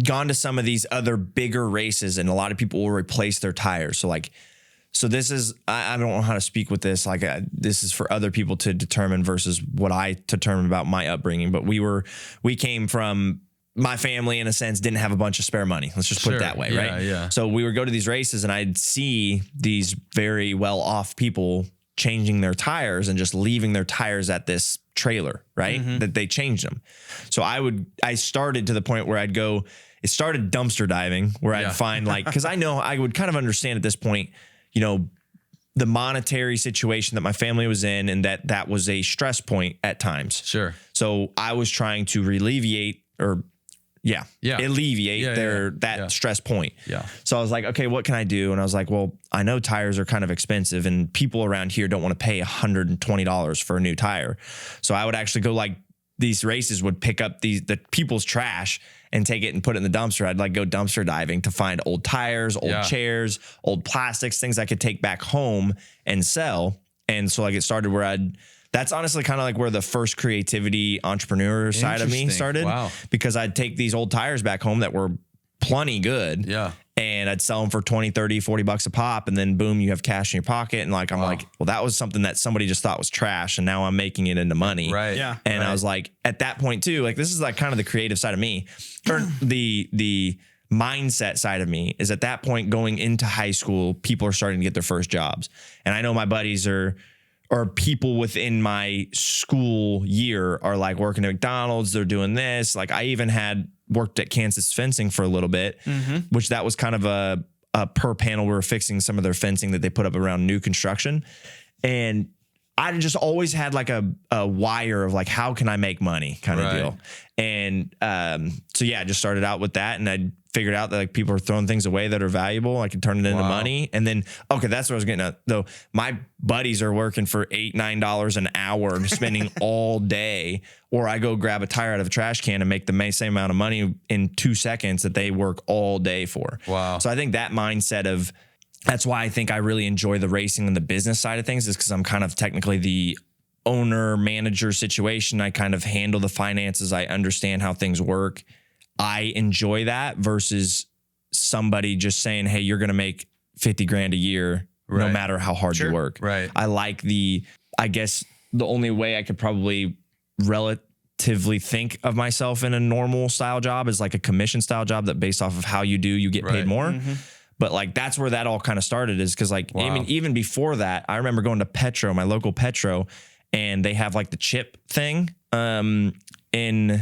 gone to some of these other bigger races, and a lot of people will replace their tires. So this is, I don't know how to speak with this. Like this is for other people to determine versus what I determine about my upbringing. But we came from, my family in a sense didn't have a bunch of spare money. Let's just put it that way. Right. Yeah. So we would go to these races and I'd see these very well off people changing their tires and just leaving their tires at this trailer, right? Mm-hmm. That they changed them. So I started to the point where I'd go, it started dumpster diving where I'd find like, cause I know I would kind of understand at this point, you know, the monetary situation that my family was in, and that was a stress point at times. Sure. So I was trying to alleviate that stress point. Yeah. So I was like, okay, what can I do? And I was like, well, I know tires are kind of expensive and people around here don't want to pay $120 for a new tire. So I would actually go, like, these races would pick up the people's trash and take it and put it in the dumpster. I'd like go dumpster diving to find old tires, old chairs, old plastics, things I could take back home and sell. And so like it started where that's honestly kind of like where the first creativity entrepreneur side of me started. Wow. Because I'd take these old tires back home that were plenty good. Yeah. And I'd sell them for 20, 30, 40 bucks a pop. And then boom, you have cash in your pocket. And like, I'm like, well, that was something that somebody just thought was trash. And now I'm making it into money. Right. Yeah. And I was like, at that point too, like, this is like kind of the creative side of me, or the mindset side of me is at that point going into high school, people are starting to get their first jobs. And I know my buddies or people within my school year are like working at McDonald's. They're doing this. Like I even worked at Kansas Fencing for a little bit, which that was kind of a per panel. We were fixing some of their fencing that they put up around new construction. And I just always had like a wire of like, how can I make money kind of deal. And so, yeah, I just started out with that. And I'd figured out that like people are throwing things away that are valuable. I could turn it into money. And then, okay, that's what I was getting at though. My buddies are working for $8-9 an hour, spending all day, or I go grab a tire out of a trash can and make the same amount of money in 2 seconds that they work all day for. Wow. So I think that mindset of, that's why I think I really enjoy the racing and the business side of things, is because I'm kind of technically the owner manager situation. I kind of handle the finances. I understand how things work. I enjoy that versus somebody just saying, hey, you're going to make 50 grand a year, no matter how hard you work. Right. I like I guess the only way I could probably relatively think of myself in a normal style job is like a commission style job that based off of how you do, you get paid more. But like, that's where that all kind of started, is because like, I mean, even before that, I remember going to Petro, my local Petro, and they have like the chip thing right in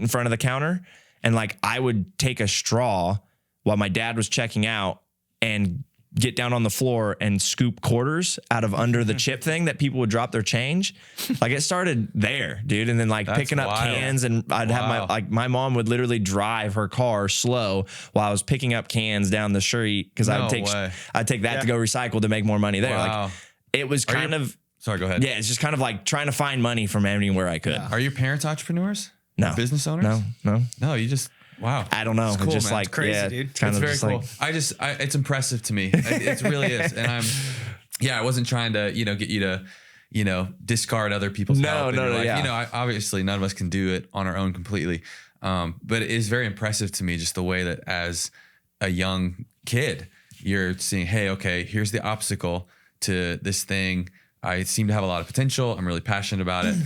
front of the counter. And like, I would take a straw while my dad was checking out and get down on the floor and scoop quarters out of under the chip thing that people would drop their change. Like, it started there, dude. And then like picking up cans, and I'd have my mom would literally drive her car slow while I was picking up cans down the street. Cause I'd take that to go recycle to make make more money there. Like, it was kind of, sorry, go ahead. Yeah. It's just kind of like trying to find money from anywhere I could. Are your parents entrepreneurs? No. Business owners? No, you just, wow. I don't know. It's cool, just man. like, It's crazy, dude. It's kind it's of very just cool. like, It's impressive to me. It really is. And I wasn't trying to, get you to, discard other people's help. Obviously none of us can do it on our own completely. But it is very impressive to me, just the way that as a young kid, you're seeing, hey, okay, here's the obstacle to this thing. I seem to have a lot of potential. I'm really passionate about it.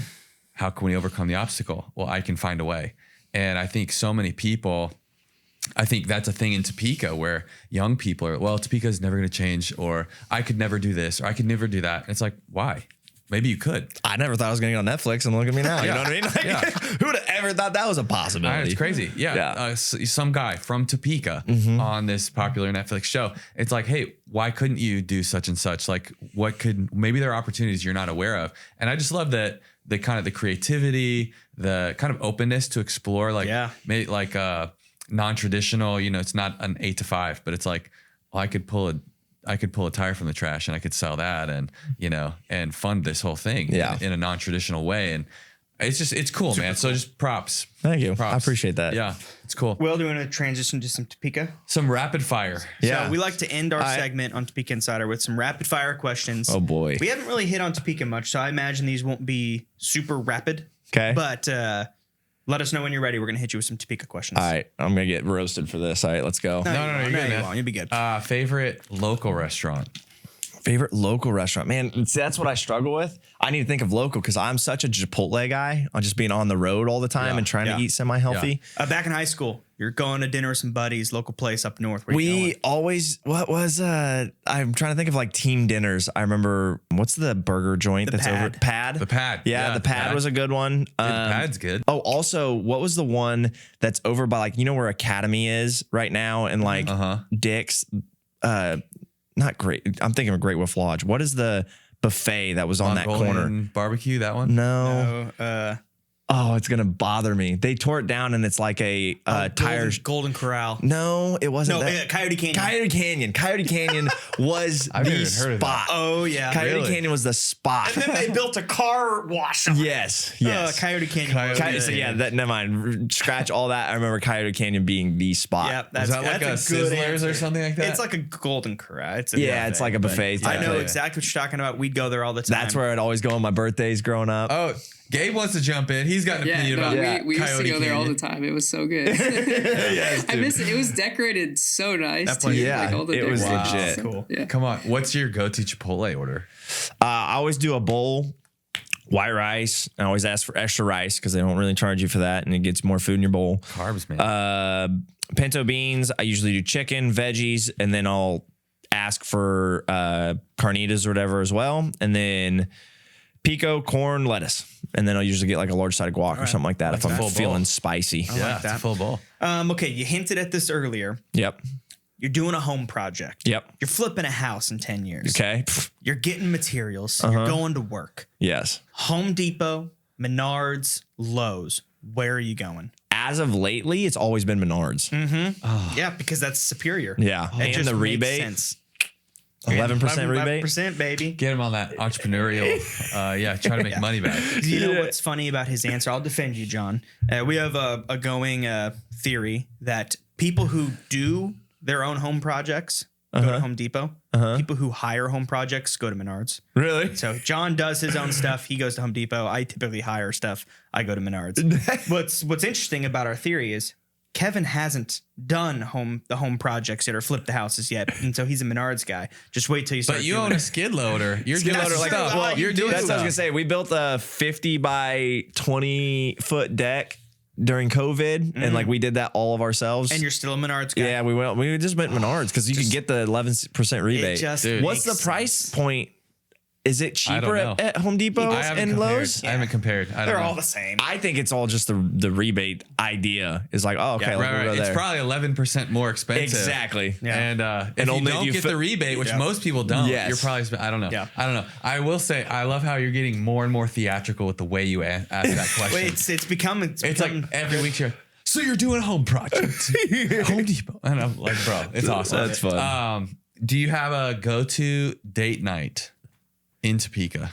How can we overcome the obstacle? Well, I can find a way. And I think so many people, I think that's a thing in Topeka where young people are, well, Topeka is never going to change, or I could never do this, or I could never do that. And it's like, why? Maybe you could. I never thought I was going to get on Netflix, and look at me now. You know what I mean? Like, who would have ever thought that was a possibility? It's crazy. Yeah. Some guy from Topeka on this popular Netflix show. It's like, hey, why couldn't you do such and such? Like, maybe there are opportunities you're not aware of. And I just love that the kind of the creativity, the kind of openness to explore, like, maybe like non-traditional, it's not an 8 to 5, but it's like, well, I could pull a tire from the trash and I could sell that, and and fund this whole thing in a non-traditional way. And it's cool, man. So just props. Thank you. I appreciate that. Yeah, it's cool. Will, do you want to transition to some Topeka? Some rapid fire. Yeah. So we like to end our segment on Topeka Insider with some rapid fire questions. Oh boy. We haven't really hit on Topeka much, so I imagine these won't be super rapid. Okay. But let us know when you're ready. We're going to hit you with some Topeka questions. All right. I'm going to get roasted for this. All right, let's go. No, you're good, man. You'll be good. Favorite local restaurant? Favorite local restaurant, man. See, that's what I struggle with. I need to think of local because I'm such a Chipotle guy. I'm just being on the road all the time and trying to eat semi-healthy. Back in high school, you're going to dinner with some buddies, local place up north. Where We always, I'm trying to think of like team dinners. I remember, what's the burger joint that's Pad. over? Pad. The Pad. Yeah, the Pad was a good one. The Pad's good. Oh, also, what was the one that's over by like, where Academy is right now, and like Dick's, not great. I'm thinking of Great Wolf Lodge. What is the buffet that was on that corner? Barbecue, that one? No. Oh, it's gonna bother me. They tore it down, and it's like a tires. Golden Corral. No, it wasn't. No, Coyote Canyon. Coyote Canyon was the spot. Oh yeah, Coyote Canyon was the spot. And then they built a car wash on it. Yes. Coyote Canyon. So yeah, never mind. Scratch all that. I remember Coyote Canyon being the spot. Yeah, that's like a Sizzlers or something like that? It's like a Golden Corral. It's like a buffet. I know exactly what you're talking about. We'd go there all the time. That's where I'd always go on my birthdays growing up. Oh, Gabe wants to jump in. He's got an opinion about we used to go there all the time. It was so good. I miss it. It was decorated so nice. That place, it was legit. Cool. Yeah. Come on. What's your go-to Chipotle order? I always do a bowl, white rice. I always ask for extra rice because they don't really charge you for that, and it gets more food in your bowl. Carbs, man. Pinto beans. I usually do chicken, veggies, and then I'll ask for carnitas or whatever as well, and then pico, corn, lettuce. And then I'll usually get like a large side of guac or something like that if I'm feeling spicy. I like that. It's a full bowl. Okay, you hinted at this earlier. Yep. You're doing a home project. Yep. You're flipping a house in 10 years. Okay. You're getting materials. You're going to work. Yes. Home Depot, Menards, Lowe's. where are you going? As of lately, it's always been Menards. Yeah, because that's superior. Yeah. It And just the makes rebate, sense. 11% rebate. 11%, baby. Get him on that entrepreneurial. Try to make money back. You know what's funny about his answer? I'll defend you, John. We have a going theory that people who do their own home projects go to Home Depot. People who hire home projects go to Menards. Really? So John does his own stuff. He goes to Home Depot. I typically hire stuff. I go to Menards. What's interesting about our theory is Kevin hasn't done the home projects yet or flipped the houses yet, and so he's a Menards guy. Just wait till you start. But you doing own it. a skid loader. You're Skid doing loader, like, stuff. well, You're doing That's what I was stuff. gonna say. We built a 50 by 20 foot deck during COVID, and like we did that all of ourselves. And you're still a Menards guy. Yeah, we just went Menards because you can get the 11% rebate. just What's the makes price sense. point? Is it cheaper know. at Home Depot I haven't and compared. Lowe's? I haven't compared. I don't They're know. all the same. I think it's all just the rebate idea. Is like, oh, okay, Yeah, like, Right. we'll go It's there. probably 11% more expensive. Exactly. Yeah. And if And you only if don't you get fit- the rebate, which Yeah. most people don't, Yes. you're probably. I don't know. Yeah. I don't know. I will say I love how you're getting more and more theatrical with the way you ask that question. Wait, it's becoming. It's like every week you're. So you're doing a home project, Home Depot, and I'm like, bro, it's awesome. That's fun. Do you have a go-to date night in Topeka,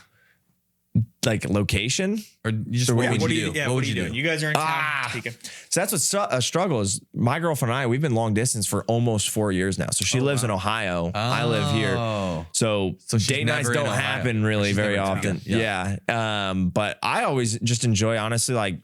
Like location. or you just So what yeah, would what you are do? you? Yeah, what are you doing? You guys are in town. Topeka. So that's what's a struggle is. My girlfriend and I, we've been long distance for almost 4 years now. So she lives in Ohio. I live here. Oh. So she's date nights never in don't Ohio. happen really She's very never in often. town. Yeah. But I always just enjoy, honestly, like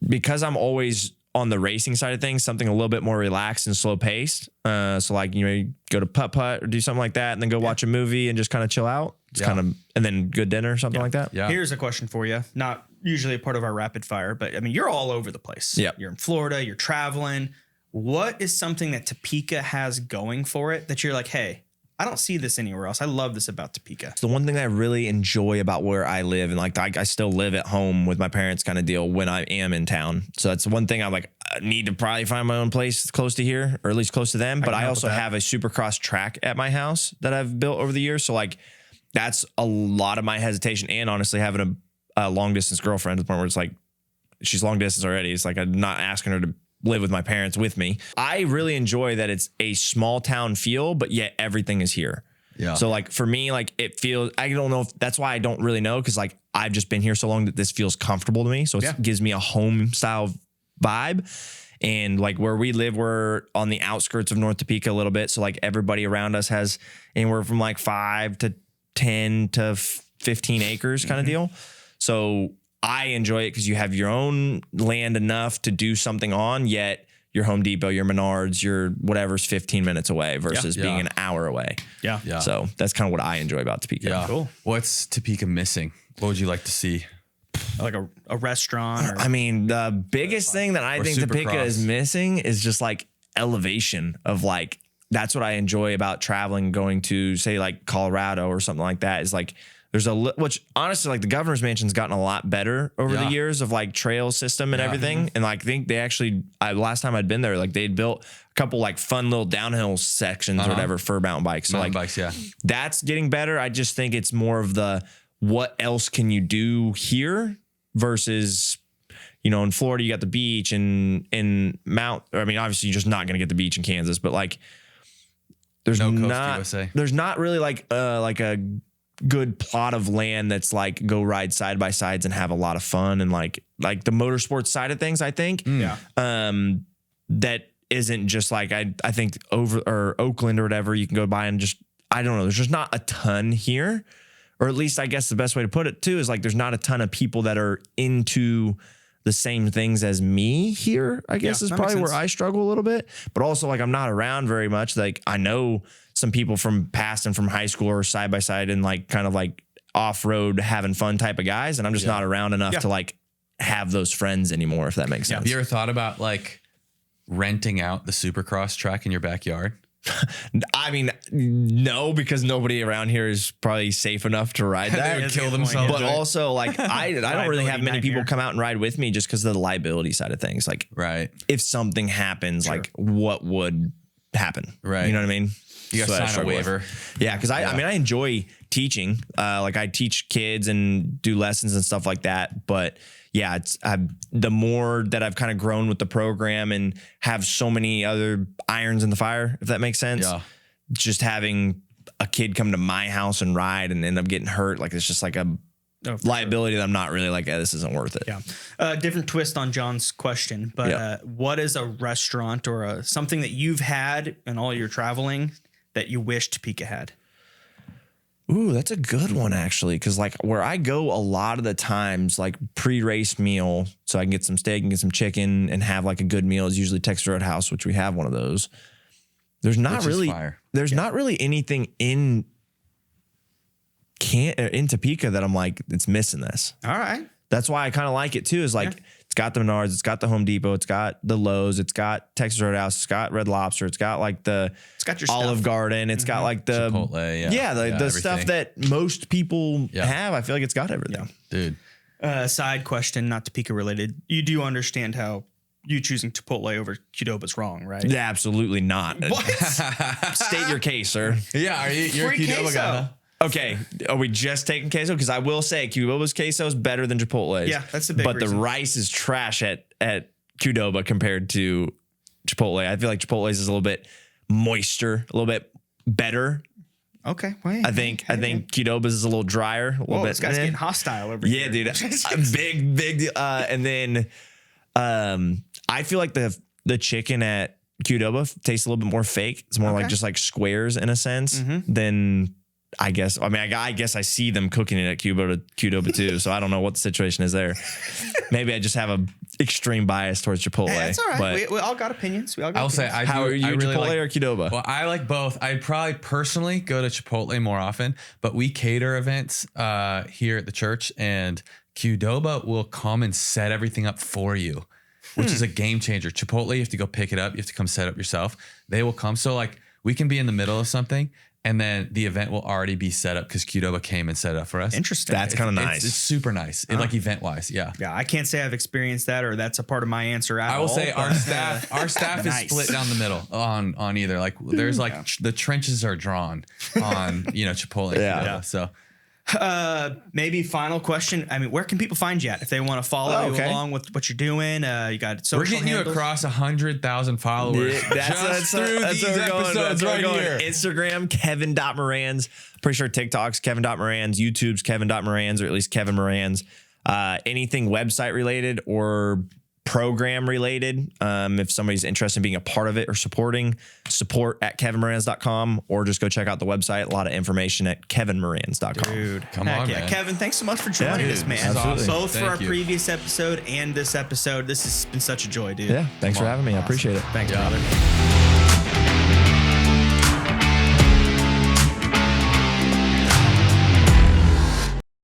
because I'm always on the racing side of things, something a little bit more relaxed and slow paced. So like, you go to putt or do something like that and then go watch a movie and just kind of chill out. It's kind of, and then good dinner or something like that. Yeah. Here's a question for you. Not usually a part of our rapid fire, but I mean, you're all over the place. Yeah. You're in Florida, you're traveling. What is something that Topeka has going for it that you're like, hey, I don't see this anywhere else. I love this about Topeka. The one thing that I really enjoy about where I live, and like I still live at home with my parents kind of deal when I am in town. So that's one thing I'm like, I need to probably find my own place close to here, or at least close to them. But I also have a Supercross track at my house that I've built over the years. So like that's a lot of my hesitation, and honestly having a long distance girlfriend to the point where it's like she's long distance already. It's like I'm not asking her to live with my parents with me. I really enjoy that it's a small town feel, but yet everything is here. Yeah. So like for me, like it feels, I don't know if that's why I don't really know. Cause like I've just been here so long that this feels comfortable to me. So it gives me a home style vibe. And like where we live, we're on the outskirts of North Topeka a little bit. So like everybody around us has anywhere from like 5 to 10 to 15 acres kind of deal. So I enjoy it because you have your own land enough to do something on, yet your Home Depot, your Menards, your whatever's 15 minutes away versus being an hour away. Yeah. Yeah. So that's kind of what I enjoy about Topeka. Yeah. Cool. What's Topeka missing? What would you like to see? Like a restaurant or I mean, the biggest thing that I Or think Topeka Supercross. is missing is just like elevation of like, that's what I enjoy about traveling, going to say like Colorado or something like that is like, there's which honestly, like the governor's mansion's gotten a lot better over the years of like trail system and everything. And like, I think they actually, last time I'd been there, like they'd built a couple like fun little downhill sections or whatever for mountain bikes. So Mountain like bikes, yeah. that's getting better. I just think it's more of the, what else can you do here versus, in Florida, you got the beach and in obviously you're just not going to get the beach in Kansas, but like there's No Coast not, USA. there's not really like a good plot of land that's like go ride side by sides and have a lot of fun and like the motorsports side of things. I think, that isn't just like, I think or Oakland or whatever, you can go by and just, I don't know. There's just not a ton here, or at least I guess the best way to put it too, is like, there's not a ton of people that are into the same things as me here, I guess is that probably makes where sense. I struggle a little bit, but also like, I'm not around very much. Like I know some people from past and from high school or side by side and like kind of like off-road having fun type of guys. And I'm just not around enough to like have those friends anymore, if that makes sense. Have you ever thought about like renting out the Supercross track in your backyard? I mean, no, because nobody around here is probably safe enough to ride They that. would kill themselves. But also like, I don't really have many people nightmare. come out and ride with me just because of the liability side of things. Like Right. if something happens, like what would happen? Right. You know what I mean? You got So to I sign a struggle with. waiver. Yeah, because I mean, I enjoy teaching. Like I teach kids and do lessons and stuff like that. But yeah, the more that I've kind of grown with the program and have so many other irons in the fire, if that makes sense. Yeah. Just having a kid come to my house and ride and end up getting hurt, like it's just like a liability that I'm not really like, this isn't worth it. Yeah. Different twist on John's question, but what is a restaurant or something that you've had in all your traveling that you wish Topeka had? Ooh, that's a good one, actually. Because like where I go a lot of the times, like pre-race meal, so I can get some steak and get some chicken and have like a good meal, is usually Texas Roadhouse, which we have one of those. There's not really anything in Topeka that I'm like, it's missing this. All right. That's why I kind of like it too, is like, it's got the Menards, it's got the Home Depot, it's got the Lowe's, it's got Texas Roadhouse, it's got Red Lobster, it's got like it's got your Olive stuff. Garden, it's got like the Chipotle, the stuff that most people have. I feel like it's got everything. Dude. Side question, not Topeka related. You do understand how you choosing Chipotle over Qdoba is wrong, right? Yeah, absolutely not. What? State your case, sir. Yeah, you're a Free Qdoba queso. guy, huh? Okay, are we just taking queso? Because I will say Qdoba's queso is better than Chipotle's. Yeah, that's the big But reason. the rice is trash at Qdoba compared to Chipotle. I feel like Chipotle's is a little bit moister, a little bit better. Okay, well, I think Qdoba's is a little drier, a little bit. This guy's getting hostile over here. Yeah, dude, big. And then I feel like the chicken at Qdoba tastes a little bit more fake. It's more like just like squares in a sense than. I guess I see them cooking it at Qdoba too, so I don't know what the situation is there. Maybe I just have a extreme bias towards Chipotle. Hey, that's all right. But We all got opinions. I'll say, how are you, Chipotle or Qdoba? Well, I like both. I probably personally go to Chipotle more often, but we cater events here at the church, and Qdoba will come and set everything up for you, which is a game changer. Chipotle, you have to go pick it up. You have to come set up yourself. They will come. So like we can be in the middle of something, and then the event will already be set up because Qdoba came and set it up for us. Interesting. That's kind of nice. It's super nice. Like event wise. Yeah. Yeah. I can't say I've experienced that or that's a part of my answer at all. I will say but- our staff is split down the middle on either. Like there's like the trenches are drawn on, Chipotle. Yeah. Qdoba, so. Maybe final question. I mean, where can people find you at if they want to follow you along with what you're doing? You got social We're getting handles? you across 100,000 followers. That's through where these we're going. episodes That's where right we're going. here. Instagram, Kevin.Moranz. Pretty sure TikTok's Kevin.Moranz. YouTube's Kevin.Moranz, or at least Kevin Moranz. Anything website related or program related, if somebody's interested in being a part of it or support at kevinmoranz.com, or just go check out the website. A lot of information at kevinmoranz.com. Dude, Come heck on, yeah. man. Kevin, thanks so much for joining us, man. Absolutely. Both for our Thank you. previous episode and this episode. This has been such a joy, dude. Yeah, thanks for having me. I appreciate it. Thanks, Yeah. brother.